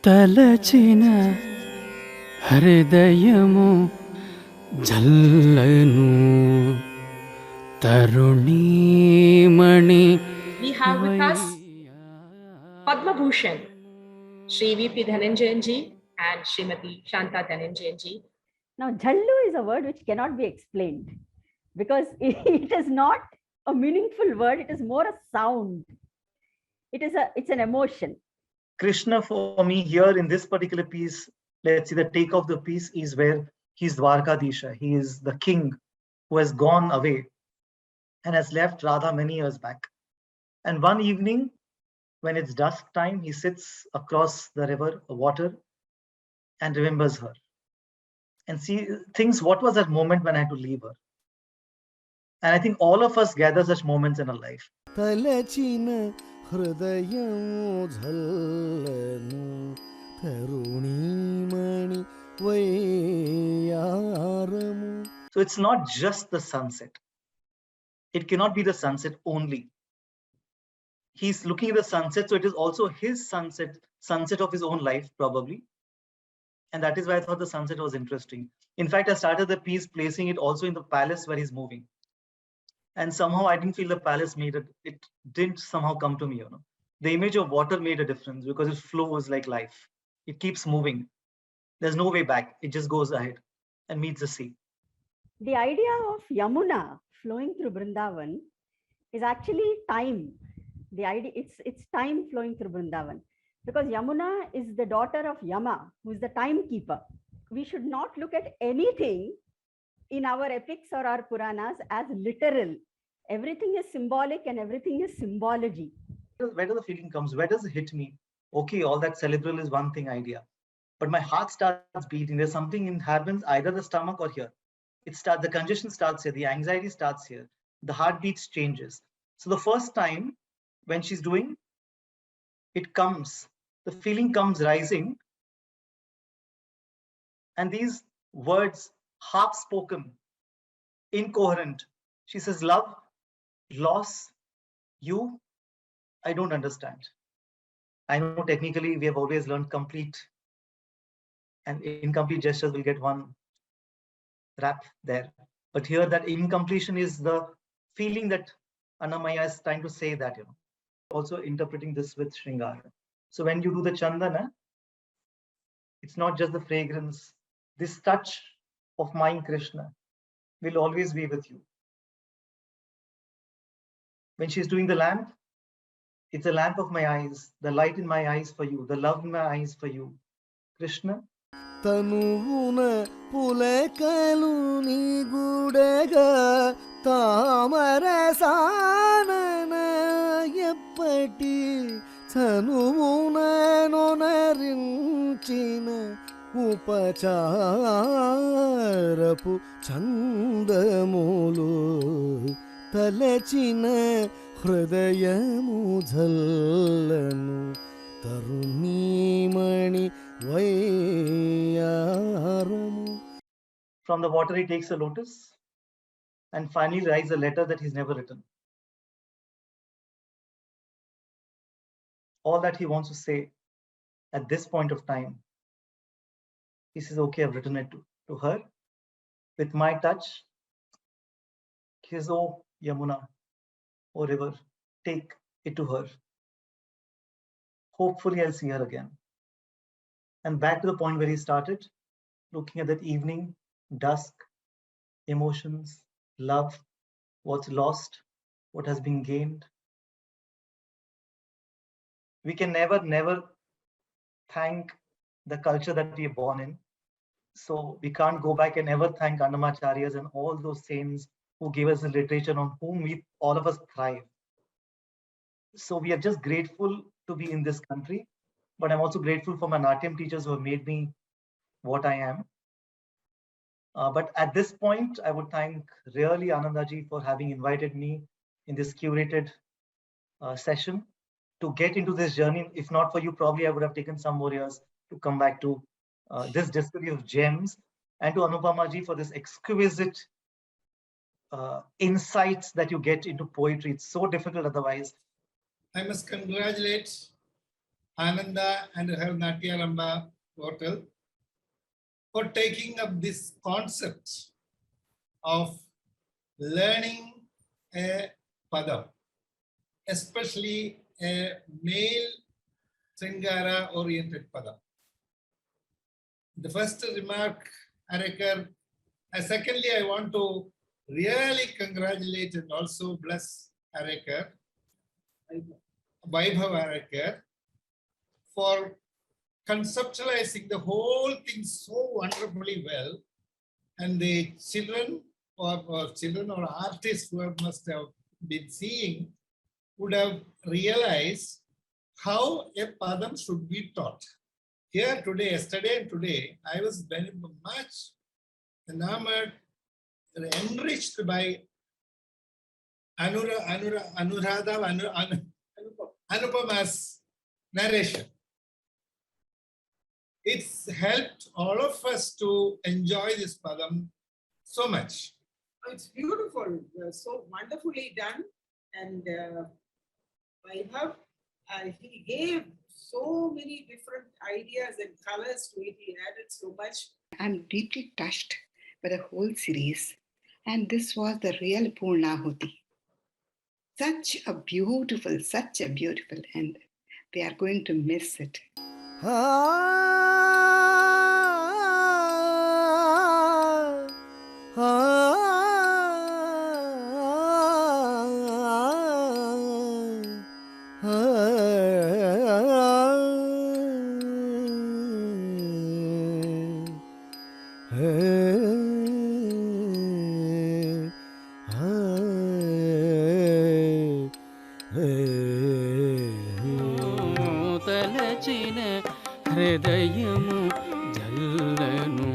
Talachina Hrudayamu Jhallanu Tarunimani. We have with us Padma Bhushan, Sri Vaibhav Dhananjayan ji and Srimati Shanta Dhananjayan ji. Now, Jhallu is a word which cannot be explained because it is not a meaningful word. It is more a sound. It's an emotion. Krishna for me here in this particular piece, let's see, the take of the piece is where he's Dwarkadisha. He is the king who has gone away and has left Radha many years back. And one evening, when it's dusk time, he sits across the river, water, and remembers her. And thinks, what was that moment when I had to leave her? And I think all of us gather such moments in our life. Talachina Hrudayamu Jhallanu Tarunimani Vayaramu. So it's not just the sunset. It cannot be the sunset only. He's looking at the sunset, so it is also his sunset of his own life, probably. And that is why I thought the sunset was interesting. In fact, I started the piece placing it also in the palace where he's moving. And somehow I didn't feel the palace it didn't somehow come to me, The image of water made a difference because it flows like life. It keeps moving. There's no way back. It just goes ahead and meets the sea. The idea of Yamuna flowing through Vrindavan is actually time. The idea, it's time flowing through Vrindavan. Because Yamuna is the daughter of Yama, who is the timekeeper. We should not look at anything in our epics or our Puranas as literal. Everything is symbolic and everything is symbology. Where does the feeling comes? Where does it hit me? Okay, all that cerebral is one thing idea. But my heart starts beating. There's something in happens either the stomach or here. The congestion starts here. The anxiety starts here. The heartbeat changes. So the first time when she's doing, it comes. The feeling comes rising. And these words, half spoken, incoherent. She says, love, loss, you, I don't understand. I know technically we have always learned complete and incomplete gestures will get one rap there. But here that incompletion is the feeling that Annamaya is trying to say that, Also interpreting this with Shringara. So when you do the Chandana, it's not just the fragrance. This touch of mine, Krishna, will always be with you. When she's doing the lamp, it's a lamp of my eyes, the light in my eyes for you, the love in my eyes for you. Krishna. Tanuvuna pulekalu ni gudaga tamara sanana yeppati tanuvuna nonarinchina upacharapu chandamulu Talachina Hrudayamu Jhallanu Tarunimani Vayaramu. From the water he takes a lotus and finally writes a letter that he's never written. All that he wants to say at this point of time, he says, okay, I've written it to her. With my touch, he says, oh, Yamuna, oh, river, take it to her. Hopefully I'll see her again. And back to the point where he started, looking at that evening, dusk, emotions, love, what's lost, what has been gained. We can never thank the culture that we are born in. So we can't go back and ever thank Annamacharya's and all those saints who gave us the literature on whom all of us thrive. So we are just grateful to be in this country, but I'm also grateful for my Natyam teachers who have made me what I am. But at this point, I would thank really Anandaji for having invited me in this curated session to get into this journey. If not for you, probably I would have taken some more years to come back to this distillery of gems, and to Anupama ji for this exquisite insights that you get into poetry. It's so difficult otherwise. I must congratulate Ananda and her Natyarambha portal for taking up this concept of learning a padam, especially a male Sringara oriented padam. The first remark, Arekar. Secondly, I want to really congratulate and also bless Arekar, Vaibhav Arekar, for conceptualizing the whole thing so wonderfully well. And the children or artists who must have been seeing would have realized how a padam should be taught. Here today, yesterday and today, I was very much enamored, enriched by Anupama's narration. It's helped all of us to enjoy this padam so much. It's beautiful, so wonderfully done. And Vaibhav, he gave so many different ideas and colors to it. He added so much. I'm deeply touched by the whole series, and this was the real Purnahuti. Such a beautiful end. We are going to miss it. Talachina Hrudayamu Jhallanu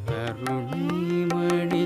Karunimani